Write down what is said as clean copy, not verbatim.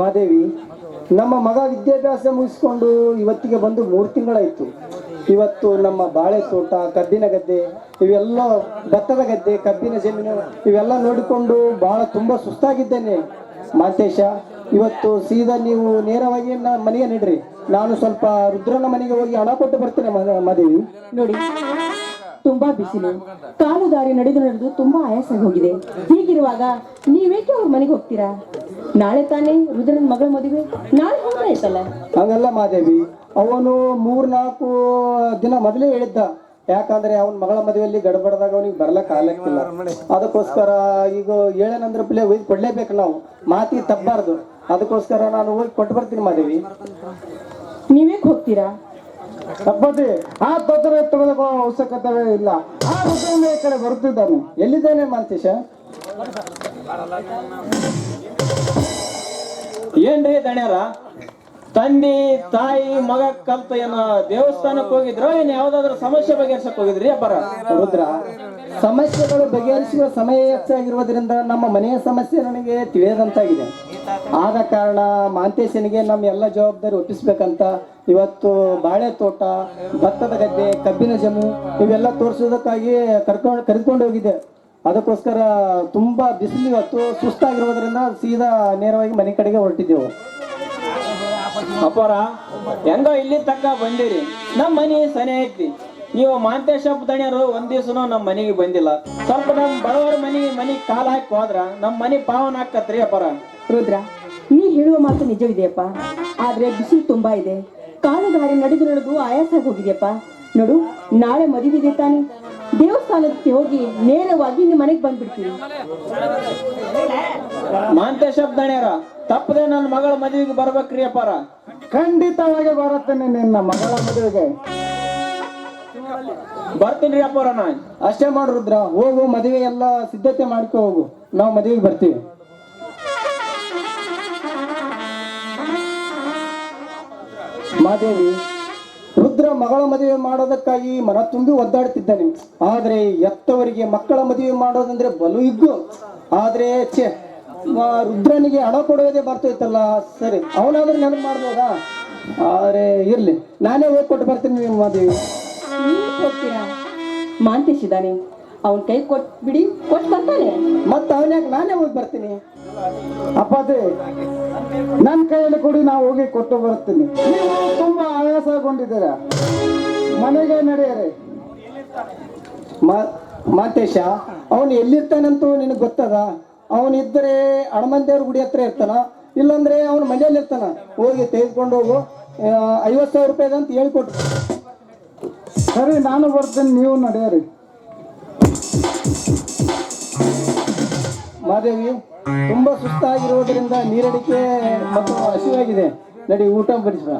ಮಾದೇವಿ, ನಮ್ಮ ಮಗ ವಿದ್ಯಾಭ್ಯಾಸ ಮುಗಿಸ್ಕೊಂಡು ಇವತ್ತಿಗೆ ಬಂದು 3 ತಿಂಗಳಾಯಿತು. ಇವತ್ತು ನಮ್ಮ ಬಾಳೆ ತೋಟ, ಕಬ್ಬಿನ ಗದ್ದೆ, ಇವೆಲ್ಲ ಭತ್ತದ ಗದ್ದೆ, ಕಬ್ಬಿನ ಜಮೀನು ಇವೆಲ್ಲ ನೋಡಿಕೊಂಡು ತುಂಬ ಸುಸ್ತಾಗಿದ್ದೇನೆ. ಮಾಂತೇಶ, ಇವತ್ತು ಸೀದಾ ನೀವು ನೇರವಾಗಿ ಮನೆಗೆ ನಡ್ರಿ. ನಾನು ಸ್ವಲ್ಪ ರುದ್ರನ ಮನೆಗೆ ಹೋಗಿ ಹಣ ಕೊಟ್ಟು ಬರ್ತೇನೆ. ಮಾದೇವಿ ನೋಡಿ, ತುಂಬಾ ಬಿಸಿಲು, ಕಾಲು ದಾರಿ ನಡೆದು ತುಂಬಾ ಆಯಾಸ ಹೋಗಿದೆ. ಹೀಗಿರುವಾಗ ನೀವೇಕೆ ಅವ್ರ ಮನೆಗೆ ಹೋಗ್ತೀರಾ? ನಾಳೆ ತಾನೇ ರುದ್ರನ ಮಗಳ ಮದುವೆ, ನಾಳೆ ಹೋದ್ರೆ ಆಯ್ತಲ್ಲ. ಹಂಗಲ್ಲ ಮಾದೇವಿ, ಅವನು 3-4 ದಿನ ಮೊದಲೇ ಹೇಳಿದ್ದ. ಯಾಕಂದ್ರೆ ಅವನ ಮಗಳ ಮದುವೆಯಲ್ಲಿ ಗಡಬಡದಾಗ ಅವನಿಗೆ ಬರ್ಲಕ್ಕೆ ಆಗ್ಲಿಕ್ಕಿಲ್ಲ. ಅದಕ್ಕೋಸ್ಕರ ಈಗ ಹೇಳೇನಂದ್ರೆ ಪ್ಲೇ ಒಯ್ದು ಕೊಡ್ಲೇಬೇಕು, ನಾವು ಮಾತಿ ತಪ್ಪಬಾರ್ದು. ಅದಕ್ಕೋಸ್ಕರ ನಾನು ಹೋಗಿ ಕೊಟ್ಟು ಬರ್ತೀನಿ ಮಾದೇವಿ. ನೀವೇಕ್ ಹೋಗ್ತೀರಾ? ತಪ್ಪತಿ ಆ ತೊಂದರೆ ತಗೊಳ್ಳೋ ಅವಶ್ಯಕತೆ ಇಲ್ಲ. ಆ ಋತುವಿನ ಈ ಕಡೆ ಬರುತ್ತಿದ್ದಾನೆ. ಎಲ್ಲಿದ್ದೇನೆ ಮಾಂತೇಶ? ಏನ್ರಿ ದಣ್ಯಾರ, ತಂದೆ ತಾಯಿ ಮಗ ಕಲ್ತ ಏನ ದೇವಸ್ಥಾನಕ್ಕೆ ಹೋಗಿದ್ರು, ಏನ್ ಯಾವ್ದಾದ್ರು ಸಮಸ್ಯೆ ಬಗೆಹರಿಸಕ್ ಹೋಗಿದ್ರಿ ಅಬ್ಬರ? ರುದ್ರ, ಸಮಸ್ಯೆಗಳು ಬಗೆಹರಿಸುವ ಸಮಯ ಹೆಚ್ಚಾಗಿರುವುದರಿಂದ ನಮ್ಮ ಮನೆಯ ಸಮಸ್ಯೆ ನನಗೆ ತಿಳಿಯದಂತಾಗಿದೆ. ಆದ ಕಾರಣ ಮಾಂತೇಶನಿಗೆ ನಮ್ಮ ಎಲ್ಲ ಜವಾಬ್ದಾರಿ ಒಪ್ಪಿಸ್ಬೇಕಂತ ಇವತ್ತು ಬಾಳೆ ತೋಟ, ಭತ್ತದ ಗದ್ದೆ, ಕಬ್ಬಿನ ಜಮು ಇವೆಲ್ಲ ತೋರಿಸೋದಕ್ಕಾಗಿ ಕರೆದುಕೊಂಡು ಹೋಗಿದ್ದೆ. ಅದಕ್ಕೋಸ್ಕರ ತುಂಬಾ ಬಿಸಿಲು, ಇವತ್ತು ಸುಸ್ತಾಗಿರುವುದರಿಂದ ಸೀದಾ ನೇರವಾಗಿ ಮನೆ ಕಡೆಗೆ ಹೊರಟಿದ್ದೆವು. ಅಪ್ಪರ, ಹೆಂಗೋ ಇಲ್ಲಿ ತಕ್ಕ ಬಂದಿರಿ. ನಮ್ಮ ಮನೆ ಸನೆ ಐತಿ. ನೀವು ಮಾಂತೇಶ ದಣ್ಯರು ಒಂದ್ ದಿವ್ಸನೂ ನಮ್ಮ ಮನೆಗೆ ಬಂದಿಲ್ಲ. ಸ್ವಲ್ಪ ನಮ್ ಬಡವರ ಮನೆಗೆ ಕಾಲ್ ಹಾಕಿ ಹೋದ್ರ ನಮ್ಮ ಮನೆ ಪಾವನ ಹಾಕತ್ರಿ ಅಪ್ಪರ. ರುದ್ರ, ನೀ ಹೇಳುವ ಮಾತು ನಿಜವಿದೆಯಪ್ಪ. ಆದ್ರೆ ಬಿಸಿಲು ತುಂಬಾ ಇದೆ, ಕಾಲು ದಾರಿ ನಡೆದು ಆಯಾಸ ಹೋಗಿದೆಯಪ್ಪ. ನೋಡು, ನಾಳೆ ಮದುವೆ ತಾನೆ, ದೇವಸ್ಥಾನಕ್ಕೆ ಹೋಗಿ ನೇರವಾಗಿ ನಿಮ್ಮ ಮನೆಗೆ ಬಂದ್ಬಿಡ್ತೀವಿ. ಮಾಂತೇಶ ದಣ್ಯರ, ತಪ್ಪದೆ ನನ್ನ ಮಗಳ ಮದುವೆಗೆ ಬರ್ಬೇಕ್ರಿ ಅಪ್ಪಾರ. ಖಂಡಿತವಾಗಿ ಬರುತ್ತೇನೆ ನಿನ್ನ ಮಗಳ ಮದುವೆಗೆ. ಬರ್ತೀನಿ ಅಪ್ಪಾರ. ನಾನು ಅಷ್ಟೇ ಮಾಡು ರುದ್ರ, ಹೋಗು, ಮದುವೆ ಎಲ್ಲ ಸಿದ್ಧತೆ ಮಾಡ್ಕೊ ಹೋಗು, ನಾವು ಮದುವೆಗೆ ಬರ್ತೀವಿ. ಮಾದೇವಿ, ರುದ್ರ ಮಗಳ ಮದುವೆ ಮಾಡೋದಕ್ಕಾಗಿ ಮನ ತುಂಬಿ ಒದ್ದಾಡ್ತಿದ್ದಾನೆ. ಆದ್ರೆ ಎತ್ತವರಿಗೆ ಮಕ್ಕಳ ಮದುವೆ ಮಾಡೋದಂದ್ರೆ ಬಲು ಇಗ್ಗು. ಆದ್ರೆ ರುದ್ರನಿಗೆ ಹಣ ಕೊಡೋದೇ ಬರ್ತೈತಲ್ಲ. ಸರಿ, ಅವನಾದ್ರೂ ನೆನಪು ಮಾಡ್ಬೋದಾ? ಆದ್ರೆ ಇರ್ಲಿ, ನಾನೇ ಹೋಗಿ ಕೊಟ್ಟು ಬರ್ತೀನಿ ಮಾದೇವಿ. ಹೋಗ್ತೀರಾ? ಮಾಂತೇಶ್ ಇದ್ದಾನೆ, ಅವನ್ ಕೈ ಬಿಡಿ, ಕೊಟ್ಟು ಬರ್ತಾನೆ. ಮತ್ತೆ ಅವನ್ಯಾಕೆ ನಾನೇ ಹೋಗಿ ಬರ್ತೀನಿ. ಅಪ್ಪಾಜಿ, ನನ್ನ ಕೈಯಲ್ಲಿ ಕೊಡಿ, ನಾವು ಹೋಗಿ ಕೊಟ್ಟು ಬರ್ತೀನಿ. ನೀವು ತುಂಬಾ ಆಯಾಸಗೊಂಡಿದ್ದೀರ, ಮನೆಗೆ ನಡೆಯರಿ. ಮಾಂತೇಶ, ಅವನು ಎಲ್ಲಿರ್ತಾನಂತೂ ನಿನಗೆ ಗೊತ್ತದ? ಅವನಿದ್ದರೆ ಹನುಮಂತೇವ್ರ ಗುಡಿ ಹತ್ರ ಇರ್ತಾನ, ಇಲ್ಲಾಂದ್ರೆ ಅವನ ಮನೆಯಲ್ಲಿ ಇರ್ತಾನ. ಹೋಗಿ ತೆಗೆದುಕೊಂಡು ಹೋಗು, 50,000 ರೂಪಾಯಿದಂತ ಹೇಳಿಕೊಟ್ಟು. ಸರಿ, ನಾನು ಬರ್ತೀನಿ, ನೀವು ನಡೆಯರಿ. ಮಾದೇವಿ, ತುಂಬಾ ಸುಸ್ತಾಗಿರುವುದರಿಂದ ನೀರಡಿಕೆ ಮತ್ತು ಹಸಿವಾಗಿದೆ. ನಡಿ, ಊಟ ಬಡಿಸ್ರ.